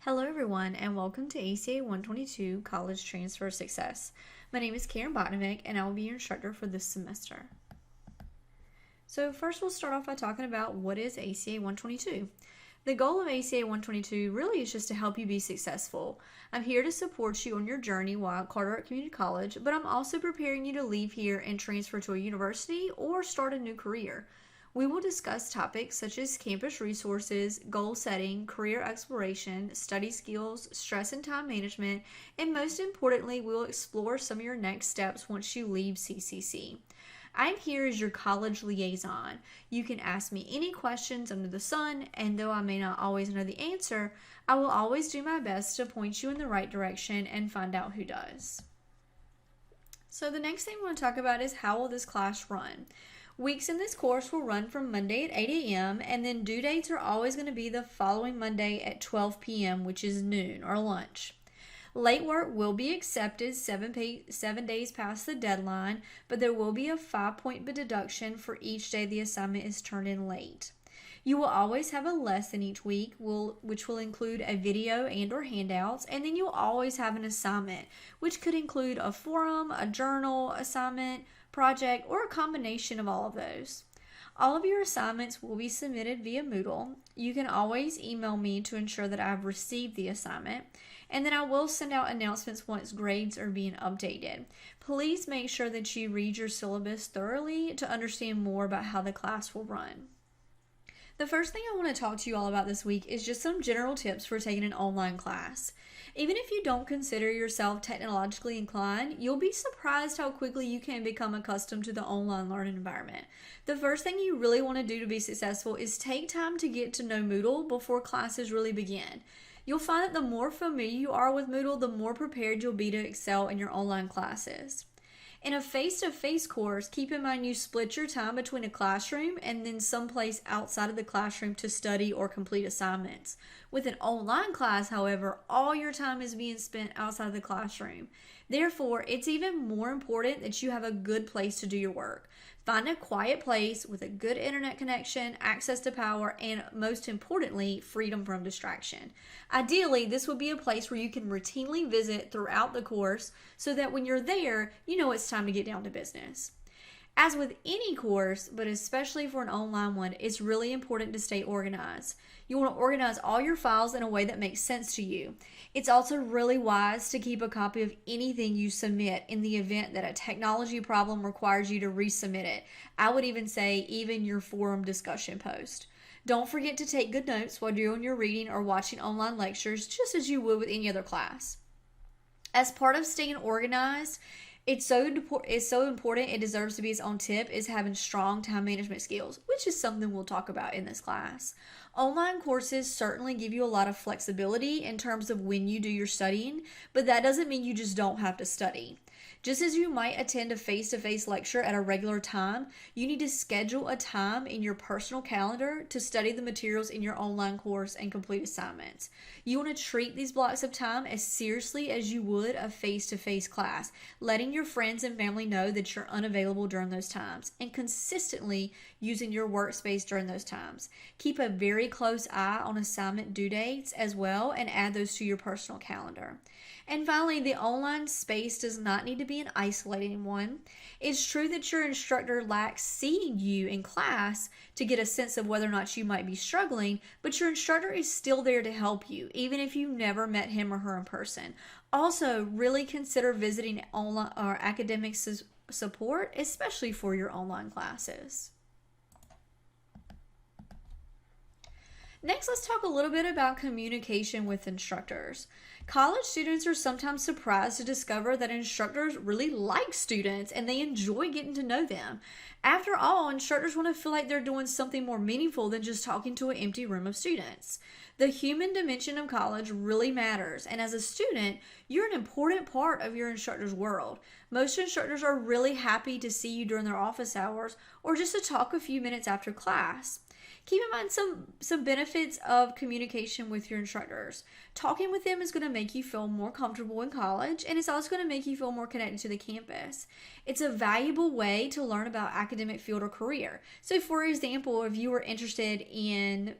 Hello, everyone, and welcome to ACA 122 College Transfer Success. My name is Karen Botnovic, and I will be your instructor for this semester. So, first, we'll start off by talking about what is ACA 122. The goal of ACA 122 really is just to help you be successful. I'm here to support you on your journey while at Carteret Community College, but I'm also preparing you to leave here and transfer to a university or start a new career. We will discuss topics such as campus resources, goal setting, career exploration, study skills, stress and time management, and most importantly, we will explore some of your next steps once you leave CCC. I'm here as your college liaison. You can ask me any questions under the sun, and though I may not always know the answer, I will always do my best to point you in the right direction and find out who does. So the next thing we want to talk about is how will this class run? Weeks in this course will run from Monday at 8 a.m. and then due dates are always going to be the following Monday at 12 p.m., which is noon or lunch. Late work will be accepted 7 days past the deadline, but there will be a 5-point deduction for each day the assignment is turned in late. You will always have a lesson each week, which will include a video and or handouts, and then you'll always have an assignment, which could include a forum, a journal assignment, project, or a combination of all of those. All of your assignments will be submitted via Moodle. You can always email me to ensure that I've received the assignment, and then I will send out announcements once grades are being updated. Please make sure that you read your syllabus thoroughly to understand more about how the class will run. The first thing I want to talk to you all about this week is just some general tips for taking an online class. Even if you don't consider yourself technologically inclined, you'll be surprised how quickly you can become accustomed to the online learning environment. The first thing you really want to do to be successful is take time to get to know Moodle before classes really begin. You'll find that the more familiar you are with Moodle, the more prepared you'll be to excel in your online classes. In a face-to-face course, keep in mind you split your time between a classroom and then someplace outside of the classroom to study or complete assignments. With an online class, however, all your time is being spent outside of the classroom. Therefore, it's even more important that you have a good place to do your work. Find a quiet place with a good internet connection, access to power, and most importantly, freedom from distraction. Ideally, this would be a place where you can routinely visit throughout the course so that when you're there, you know it's time to get down to business. As with any course, but especially for an online one, it's really important to stay organized. You want to organize all your files in a way that makes sense to you. It's also really wise to keep a copy of anything you submit in the event that a technology problem requires you to resubmit it. I would even say even your forum discussion post. Don't forget to take good notes while doing your reading or watching online lectures, just as you would with any other class. As part of staying organized, it's so important, it deserves to be its own tip, is having strong time management skills, which is something we'll talk about in this class. Online courses certainly give you a lot of flexibility in terms of when you do your studying, but that doesn't mean you just don't have to study. Just as you might attend a face-to-face lecture at a regular time, you need to schedule a time in your personal calendar to study the materials in your online course and complete assignments. You want to treat these blocks of time as seriously as you would a face-to-face class, letting your friends and family know that you're unavailable during those times, and consistently using your workspace during those times. Keep a very close eye on assignment due dates as well, and add those to your personal calendar. And finally, the online space does not need to be an isolating one. It's true that your instructor lacks seeing you in class to get a sense of whether or not you might be struggling, but your instructor is still there to help you, even if you never met him or her in person. Also, really consider visiting online or academic support, especially for your online classes. Next, let's talk a little bit about communication with instructors. College students are sometimes surprised to discover that instructors really like students and they enjoy getting to know them. After all, instructors want to feel like they're doing something more meaningful than just talking to an empty room of students. The human dimension of college really matters, and as a student, you're an important part of your instructor's world. Most instructors are really happy to see you during their office hours or just to talk a few minutes after class. Keep in mind some benefits of communication with your instructors. Talking with them is going to make you feel more comfortable in college, and it's also going to make you feel more connected to the campus. It's a valuable way to learn about academic field or career. So for example, if you were interested in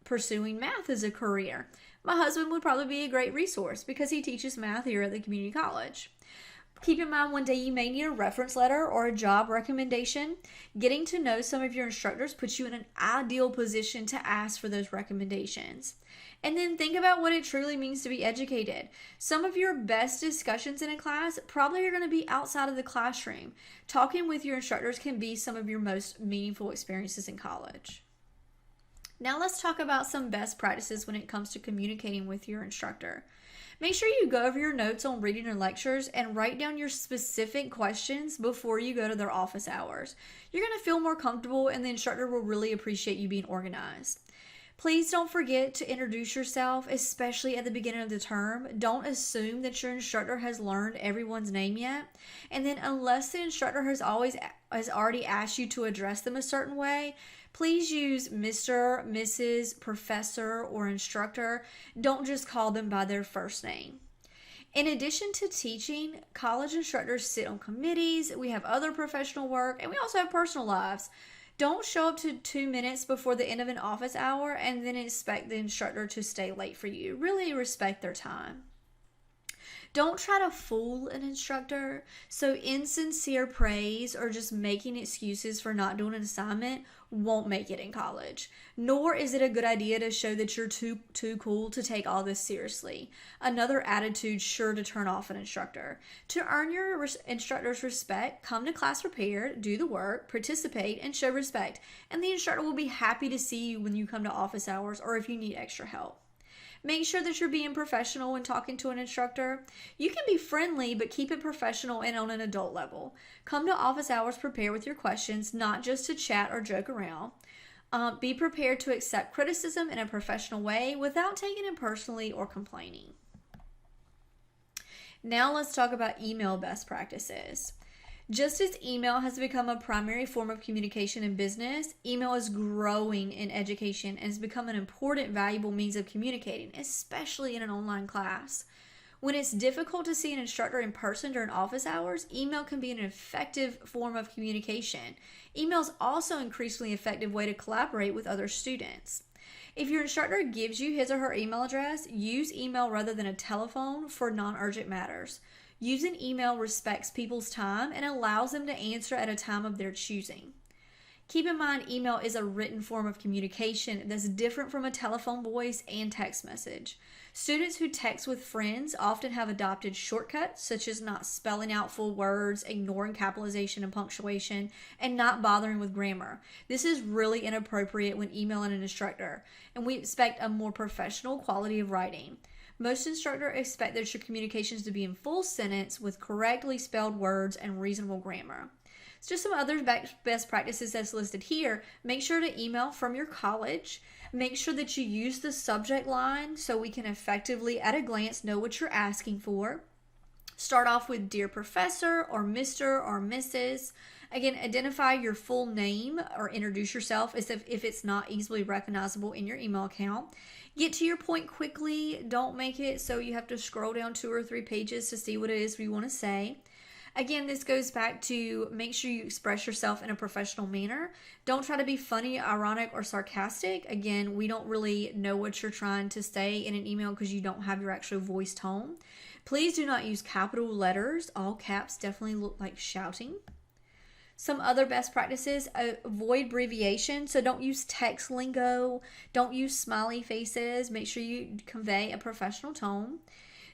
pursuing math as a career, My husband would probably be a great resource because he teaches math here at the community college. Keep in mind one day you may need a reference letter or a job recommendation. Getting to know some of your instructors puts you in an ideal position to ask for those recommendations. And then think about what it truly means to be educated. Some of your best discussions in a class probably are going to be outside of the classroom. Talking with your instructors can be some of your most meaningful experiences in college. Now let's talk about some best practices when it comes to communicating with your instructor. Make sure you go over your notes on reading your lectures and write down your specific questions before you go to their office hours. You're going to feel more comfortable and the instructor will really appreciate you being organized. Please don't forget to introduce yourself, especially at the beginning of the term. Don't assume that your instructor has learned everyone's name yet. And then unless the instructor has already asked you to address them a certain way, please use Mr., Mrs., Professor, or Instructor. Don't just call them by their first name. In addition to teaching, college instructors sit on committees, we have other professional work, and we also have personal lives. Don't show up to 2 minutes before the end of an office hour and then expect the instructor to stay late for you. Really respect their time. Don't try to fool an instructor. So insincere praise or just making excuses for not doing an assignment won't make it in college. Nor is it a good idea to show that you're too cool to take all this seriously. Another attitude sure to turn off an instructor. To earn your instructor's respect, come to class prepared, do the work, participate, and show respect. And the instructor will be happy to see you when you come to office hours or if you need extra help. Make sure that you're being professional when talking to an instructor. You can be friendly, but keep it professional and on an adult level. Come to office hours prepared with your questions, not just to chat or joke around. Be prepared to accept criticism in a professional way without taking it personally or complaining. Now let's talk about email best practices. Just as email has become a primary form of communication in business, email is growing in education and has become an important, valuable means of communicating, especially in an online class. When it's difficult to see an instructor in person during office hours, email can be an effective form of communication. Email is also an increasingly effective way to collaborate with other students. If your instructor gives you his or her email address, use email rather than a telephone for non-urgent matters. Using email respects people's time and allows them to answer at a time of their choosing. Keep in mind, email is a written form of communication that's different from a telephone voice and text message. Students who text with friends often have adopted shortcuts, such as not spelling out full words, ignoring capitalization and punctuation, and not bothering with grammar. This is really inappropriate when emailing an instructor, and we expect a more professional quality of writing. Most instructors expect their communications to be in full sentence with correctly spelled words and reasonable grammar. So just some other best practices that's listed here. Make sure to email from your college. Make sure that you use the subject line so we can effectively, at a glance, know what you're asking for. Start off with Dear Professor or Mr. or Mrs. Again, identify your full name or introduce yourself as if it's not easily recognizable in your email account. Get to your point quickly. Don't make it so you have to scroll down 2 or 3 pages to see what it is you want to say. Again, this goes back to make sure you express yourself in a professional manner. Don't try to be funny, ironic, or sarcastic. Again, we don't really know what you're trying to say in an email because you don't have your actual voice tone. Please do not use capital letters. All caps definitely look like shouting. Some other best practices, avoid abbreviation. So don't use text lingo. Don't use smiley faces. Make sure you convey a professional tone.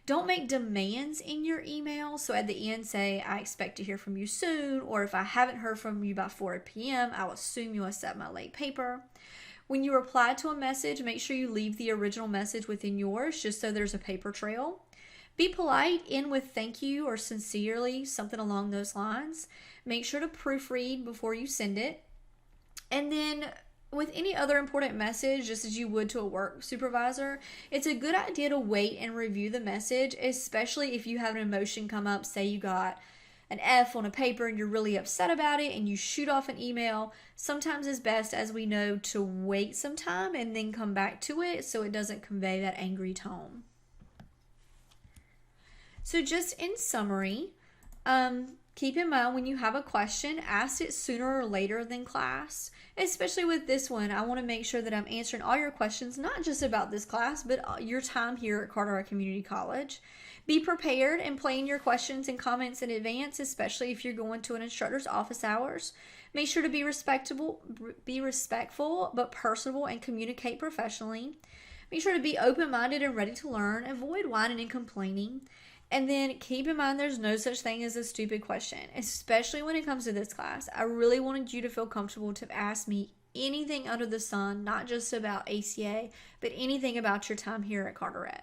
Don't make demands in your email. So at the end, say, I expect to hear from you soon. Or if I haven't heard from you by 4 p.m., I'll assume you'll accept my late paper. When you reply to a message, make sure you leave the original message within yours, just so there's a paper trail. Be polite, end with thank you or sincerely, something along those lines. Make sure to proofread before you send it. And then with any other important message, just as you would to a work supervisor, it's a good idea to wait and review the message, especially if you have an emotion come up. Say you got an F on a paper and you're really upset about it and you shoot off an email. Sometimes it's best, as we know, to wait some time and then come back to it so it doesn't convey that angry tone. So just in summary, Keep in mind when you have a question, ask it sooner or later than class. Especially with this one, I want to make sure that I'm answering all your questions, not just about this class, but your time here at Carteret Community College. Be prepared and plan your questions and comments in advance, especially if you're going to an instructor's office hours. Make sure to be respectful, but personable, and communicate professionally. Make sure to be open-minded and ready to learn. Avoid whining and complaining. And then keep in mind there's no such thing as a stupid question, especially when it comes to this class. I really wanted you to feel comfortable to ask me anything under the sun, not just about ACA, but anything about your time here at Carteret.